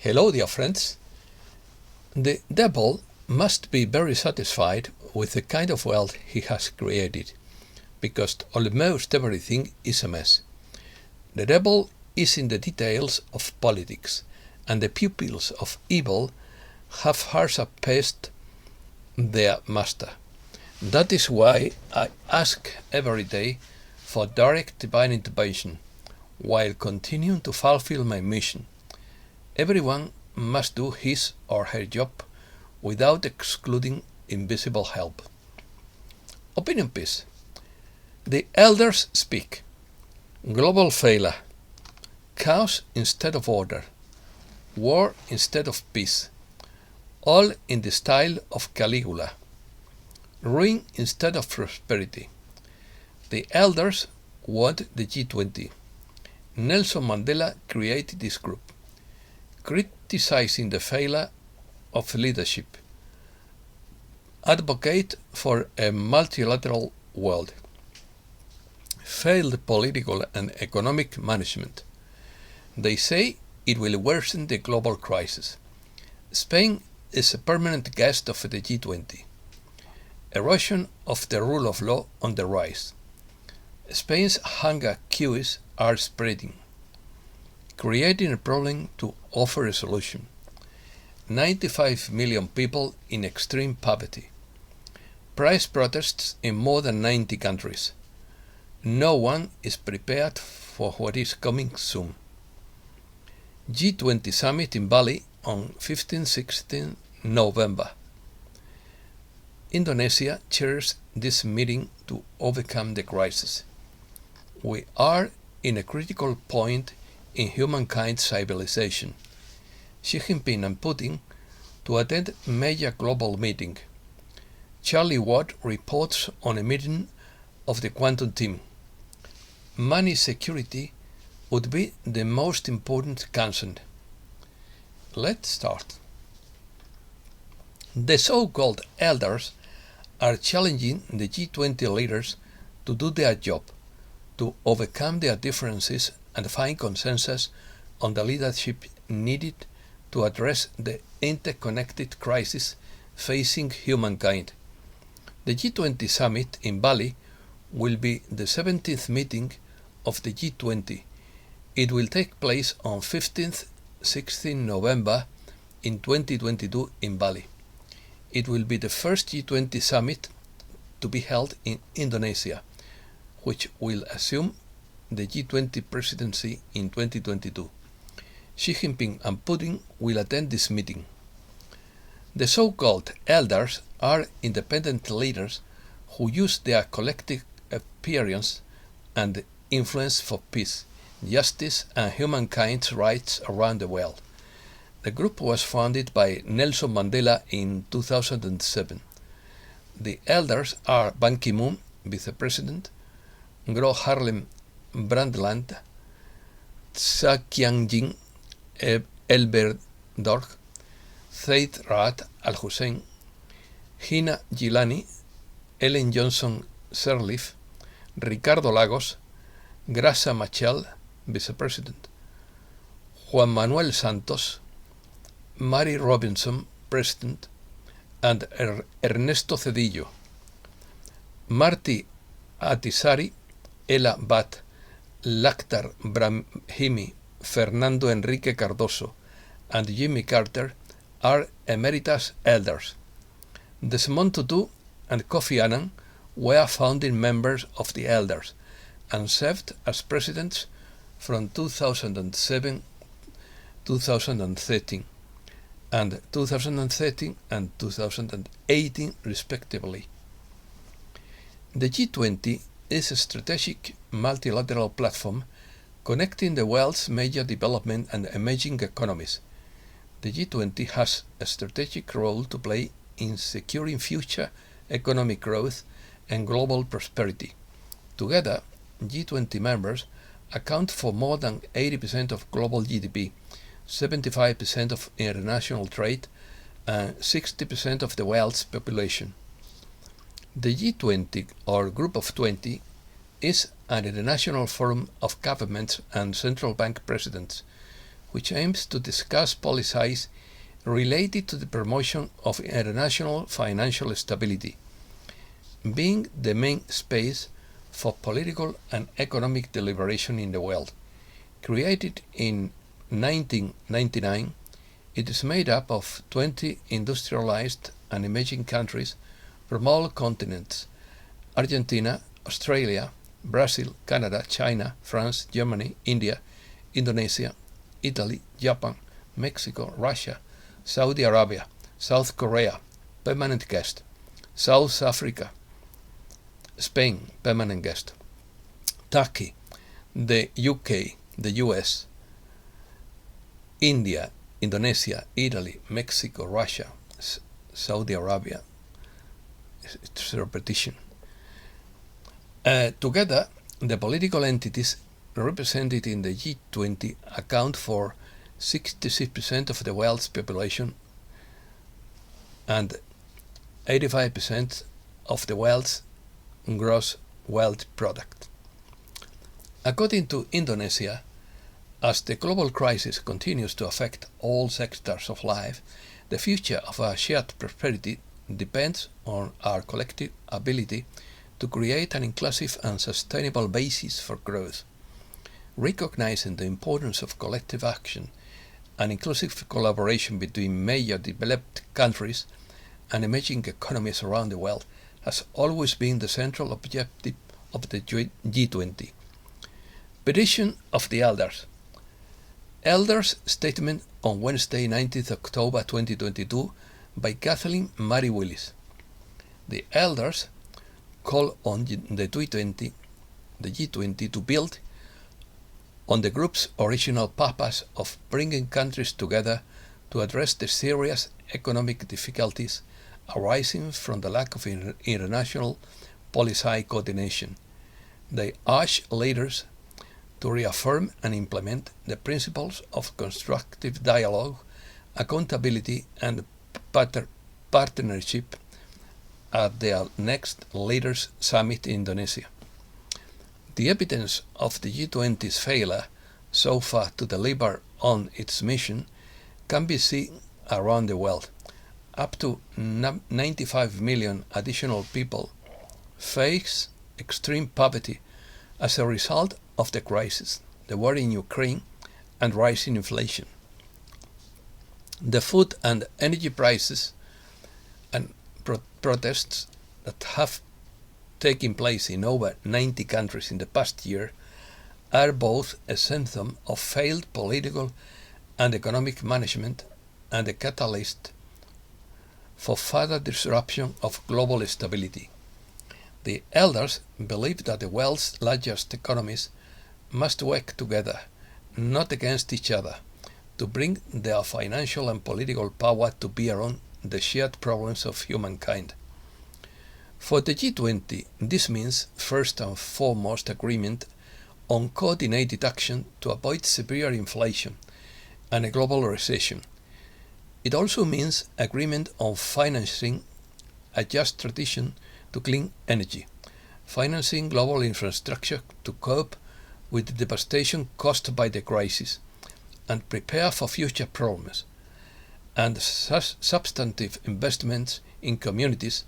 Hello, dear friends. The devil must be very satisfied with the kind of world he has created, because almost everything is a mess. The devil is in the details of politics, and the pupils of evil have hard appeased their master. That is why I ask every day for direct divine intervention, while continuing to fulfill my mission. Everyone must do his or her job without excluding invisible help. Opinion piece. The elders speak. Global failure. Chaos instead of order. War instead of peace. All in the style of Caligula. Ruin instead of prosperity. The elders want the G20. Nelson Mandela created this group. Criticizing the failure of leadership. Advocate for a multilateral world. Failed political and economic management. They say it will worsen the global crisis. Spain is a permanent guest of the G20. Erosion of the rule of law on the rise. Spain's hunger queues are spreading, creating a problem to offer a solution. 95 million people in extreme poverty. Price protests in more than 90 countries. No one is prepared for what is coming soon. G20 Summit in Bali on 15-16 November. Indonesia chairs this meeting to overcome the crisis. We are in a critical point in humankind's civilization. Xi Jinping and Putin to attend major global meeting. Charlie Watt reports on a meeting of the quantum team. Money security would be the most important concern. Let's start. The so-called elders are challenging the G20 leaders to do their job, to overcome their differences and find consensus on the leadership needed to address the interconnected crisis facing humankind. The G20 summit in Bali will be the 17th meeting of the G20. It will take place on 15th-16 November in 2022 in Bali. It will be the first G20 summit to be held in Indonesia, which will assume the G20 presidency in 2022. Xi Jinping and Putin will attend this meeting. The so-called elders are independent leaders who use their collective appearance and influence for peace, justice, and humankind's rights around the world. The group was founded by Nelson Mandela in 2007. The elders are Ban Ki-moon, Vice President, Gro Harlem Brundtland, Tsa Kiang-jin Elberdorf, Zeid Raad Al-Hussein, Hina Gilani, Ellen Johnson Sirleaf, Ricardo Lagos, Graça Machel, Vice President, Juan Manuel Santos, Mary Robinson, President, and Ernesto Zedillo. Marty Atisari, Ela Bat, Lakhdar Brahimi, Fernando Enrique Cardoso, and Jimmy Carter are emeritus elders. Desmond Tutu and Kofi Annan were founding members of the elders and served as presidents from 2007-2013 and 2013 and 2018 respectively. The G20 is a strategic multilateral platform connecting the world's major development and emerging economies. The G20 has a strategic role to play in securing future economic growth and global prosperity. Together, G20 members account for more than 80% of global GDP, 75% of international trade, and 60% of the world's population. The G20, or Group of 20, is an international forum of governments and central bank presidents, which aims to discuss policies related to the promotion of international financial stability, being the main space for political and economic deliberation in the world. Created in 1999, it is made up of 20 industrialized and emerging countries from all continents: Argentina, Australia, Brazil, Canada, China, France, Germany, India, Indonesia, Italy, Japan, Mexico, Russia, Saudi Arabia, South Korea, permanent guest, South Africa, Spain, permanent guest, Turkey, the UK, the US, India, Indonesia, Italy, Mexico, Russia, Saudi Arabia. It's a repetition. Together, the political entities represented in the G20 account for 66% of the world's population and 85% of the world's gross world product. According to Indonesia, as the global crisis continues to affect all sectors of life, the future of our shared prosperity depends on our collective ability to create an inclusive and sustainable basis for growth. Recognizing the importance of collective action and inclusive collaboration between major developed countries and emerging economies around the world has always been the central objective of the G20. Petition of the Elders. Elders Statement on Wednesday, 19th October 2022 by Kathleen Mary Willis. The Elders call on the G20 to build on the group's original purpose of bringing countries together to address the serious economic difficulties arising from the lack of international policy coordination. They urge leaders to reaffirm and implement the principles of constructive dialogue, accountability, and partnership at their next Leaders Summit in Indonesia. The evidence of the G20's failure so far to deliver on its mission can be seen around the world. Up to 95 million additional people face extreme poverty as a result of the crisis, the war in Ukraine, and rising inflation. The food and energy prices and protests that have taken place in over 90 countries in the past year are both a symptom of failed political and economic management and a catalyst for further disruption of global stability. The Elders believe that the world's largest economies must work together, not against each other, to bring their financial and political power to bear on the shared problems of humankind. For the G20, this means first and foremost agreement on coordinated action to avoid severe inflation and a global recession. It also means agreement on financing a just transition to clean energy, financing global infrastructure to cope with the devastation caused by the crisis and prepare for future problems, and substantive investments in communities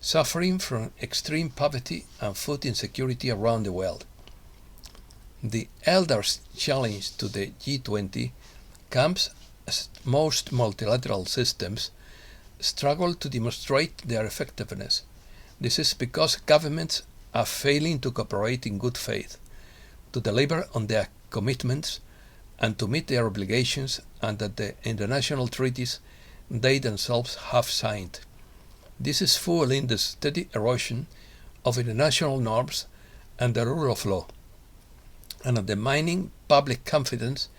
suffering from extreme poverty and food insecurity around the world. The Elders' challenge to the G20 comes as most multilateral systems struggle to demonstrate their effectiveness. This is because governments are failing to cooperate in good faith, to deliver on their commitments, and to meet their obligations under the international treaties they themselves have signed. This is fueling the steady erosion of international norms and the rule of law, and undermining public confidence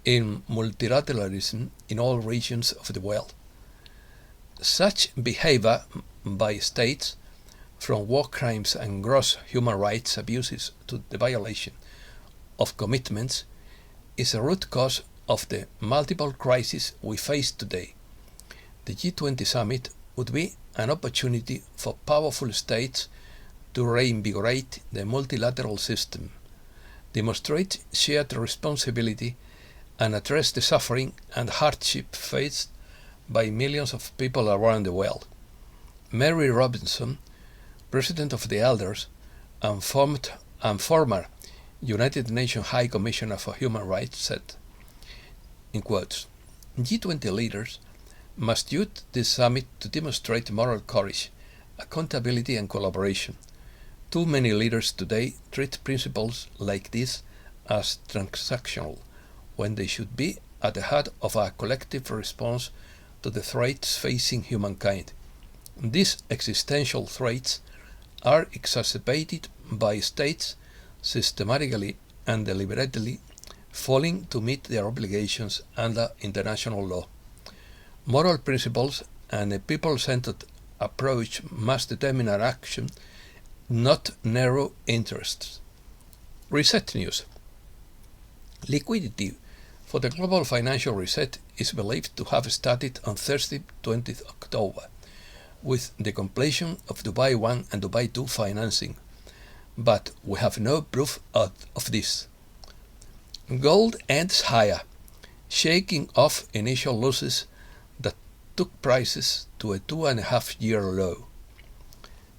in multilateralism in all regions of the world. Such behavior by states, from war crimes and gross human rights abuses to the violation of commitments, is a root cause of the multiple crises we face today. The G20 summit would be an opportunity for powerful states to reinvigorate the multilateral system, demonstrate shared responsibility, and address the suffering and hardship faced by millions of people around the world. Mary Robinson, president of the Elders and former United Nations High Commissioner for Human Rights, said, in quotes, G20 leaders must use this summit to demonstrate moral courage, accountability and collaboration. Too many leaders today treat principles like this as transactional, when they should be at the heart of a collective response to the threats facing humankind. These existential threats are exacerbated by states systematically and deliberately failing to meet their obligations under international law. Moral principles and a people-centered approach must determine our action, not narrow interests. Reset news. Liquidity for the global financial reset is believed to have started on Thursday, 20th October, with the completion of Dubai 1 and Dubai 2 financing, but we have no proof of this. Gold ends higher, shaking off initial losses that took prices to a 2.5-year low.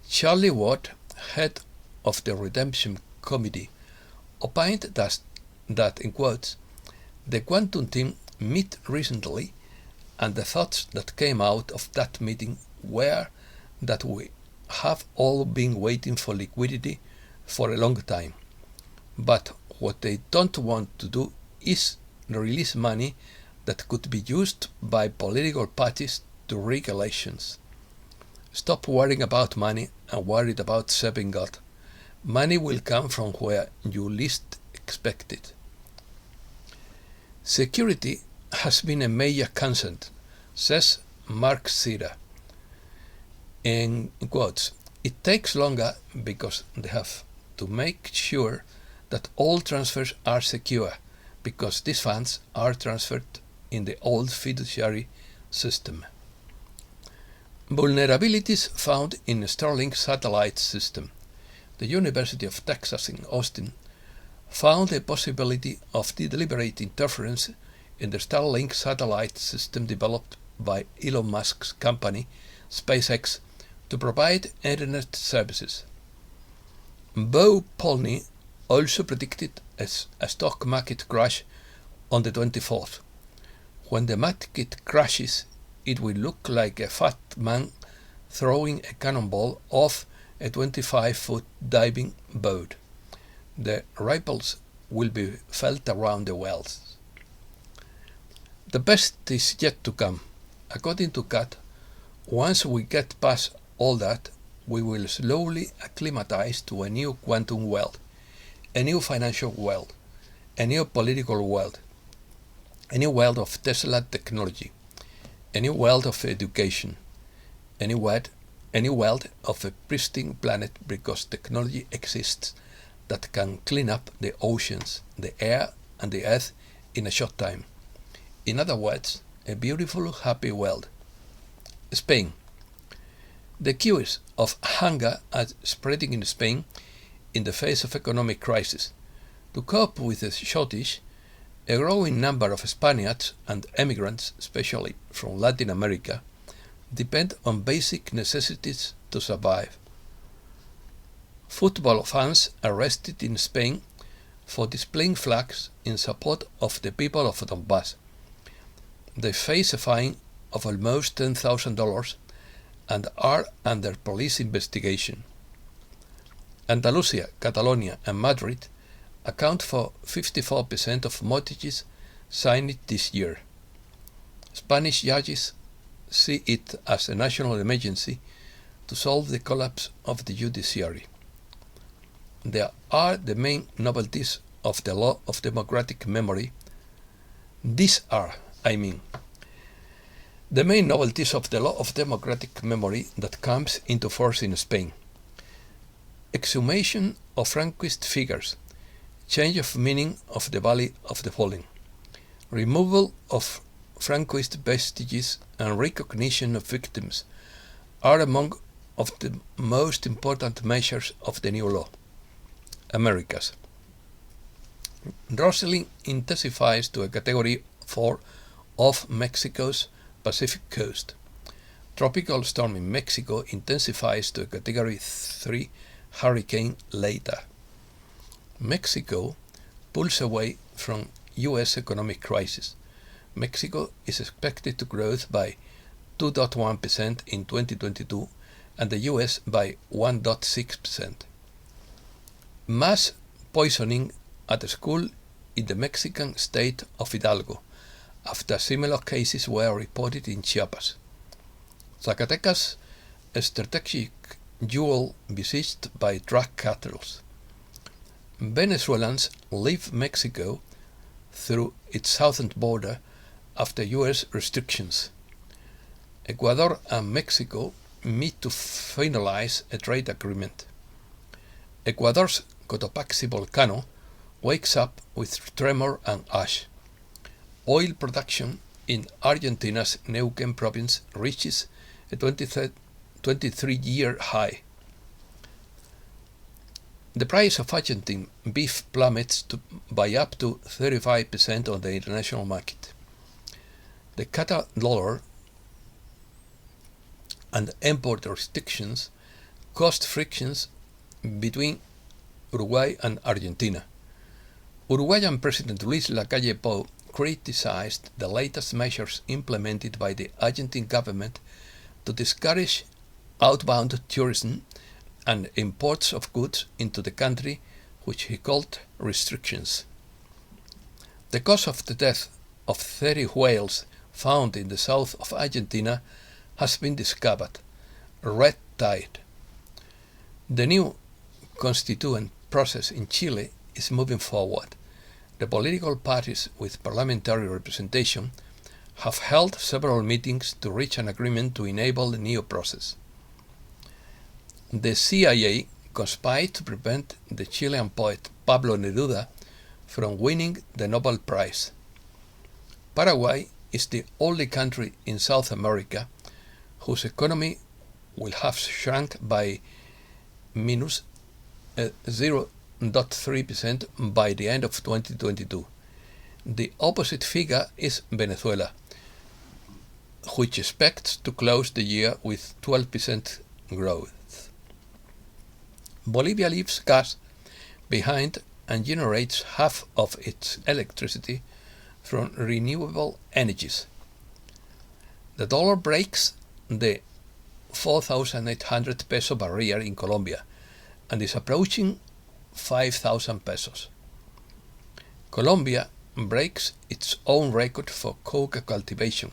Charlie Watt, head of the Redemption Committee, opined that in quotes, the quantum team met recently and the thoughts that came out of that meeting were that we have all been waiting for liquidity for a long time, but what they don't want to do is release money that could be used by political parties to rig elections. Stop worrying about money and worry about serving God. Money will come from where you least expect it. Security has been a major concern, says Mark Sira. In quotes, it takes longer because they have to make sure that all transfers are secure, because these funds are transferred in the old fiduciary system. Vulnerabilities found in Starlink satellite system. The University of Texas in Austin found a possibility of deliberate interference in the Starlink satellite system developed by Elon Musk's company, SpaceX, to provide internet services. Bo Polney also predicted a stock market crash on the 24th. When the market crashes, it will look like a fat man throwing a cannonball off a 25-foot diving boat. The ripples will be felt around the world. The best is yet to come. According to Kat, once we get past all that, we will slowly acclimatize to a new quantum world, a new financial world, a new political world, a new world of Tesla technology, a new world of education, a new world of a pristine planet because technology exists that can clean up the oceans, the air, and the earth in a short time. In other words, a beautiful, happy world. Spain. The cures of hunger are spreading in Spain in the face of economic crisis. To cope with the shortage, a growing number of Spaniards and emigrants, especially from Latin America, depend on basic necessities to survive. Football fans arrested in Spain for displaying flags in support of the people of Donbass. They face a fine of almost $10,000 and are under police investigation. Andalusia, Catalonia, and Madrid account for 54% of mortgages signed this year. Spanish judges see it as a national emergency to solve the collapse of the judiciary. There are the main novelties of the law of democratic memory. The main novelties of the law of democratic memory that comes into force in Spain. Exhumation of Franquist figures, change of meaning of the Valley of the Fallen, removal of Franquist vestiges and recognition of victims are among of the most important measures of the new law. Americas. Rustling intensifies to a category 4 off Mexico's Pacific coast. Tropical storm in Mexico intensifies to a category 3 hurricane later. Mexico pulls away from US economic crisis. Mexico is expected to grow by 2.1% in 2022 and the US by 1.6%. Mass poisoning at a school in the Mexican state of Hidalgo, after similar cases were reported in Chiapas. Zacatecas, a strategic jewel besieged by drug cartels. Venezuelans leave Mexico through its southern border after US restrictions. Ecuador and Mexico meet to finalize a trade agreement. Ecuador's Cotopaxi volcano wakes up with tremor and ash. Oil production in Argentina's Neuquén province reaches a 23-year high. The price of Argentine beef plummets by up to 35% on the international market. The Qatar dollar and import restrictions caused frictions between Uruguay and Argentina. Uruguayan President Luis Lacalle Pou criticized the latest measures implemented by the Argentine government to discourage outbound tourism and imports of goods into the country, which he called restrictions. The cause of the death of 30 whales found in the south of Argentina has been discovered: red tide. The new constituent process in Chile is moving forward. The political parties with parliamentary representation have held several meetings to reach an agreement to enable the new process. The CIA conspired to prevent the Chilean poet Pablo Neruda from winning the Nobel Prize. Paraguay is the only country in South America whose economy will have shrunk by minus 0.3% by the end of 2022. The opposite figure is Venezuela, which expects to close the year with 12% growth. Bolivia leaves gas behind and generates half of its electricity from renewable energies. The dollar breaks the 4,800 peso barrier in Colombia and is approaching 5,000 pesos. Colombia breaks its own record for coca cultivation,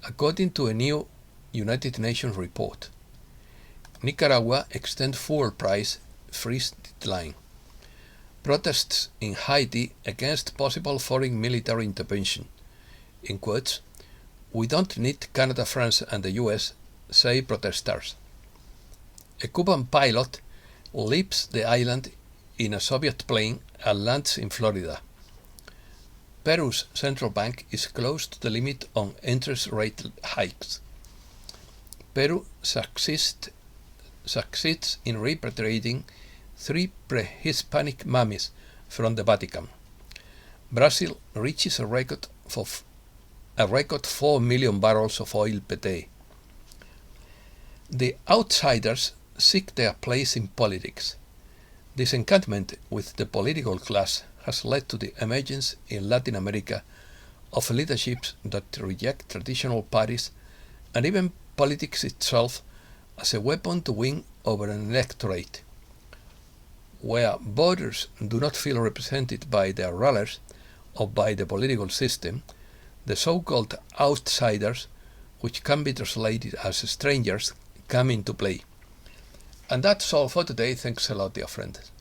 according to a new United Nations report. Nicaragua extends fuel price freeze deadline. Protests in Haiti against possible foreign military intervention. In quotes, "We don't need Canada, France and the US," say protesters. A Cuban pilot leaves the island in a Soviet plane and lands in Florida. Peru's central bank is close to the limit on interest rate hikes. Peru succeeds in repatriating 3 pre-Hispanic mummies from the Vatican. Brazil reaches a record 4 million barrels of oil per day. The outsiders seek their place in politics. Disenchantment with the political class has led to the emergence in Latin America of leaderships that reject traditional parties and even politics itself as a weapon to win over an electorate. Where voters do not feel represented by their rulers or by the political system, the so-called outsiders, which can be translated as strangers, come into play. And that's all for today. Thanks a lot, dear friends.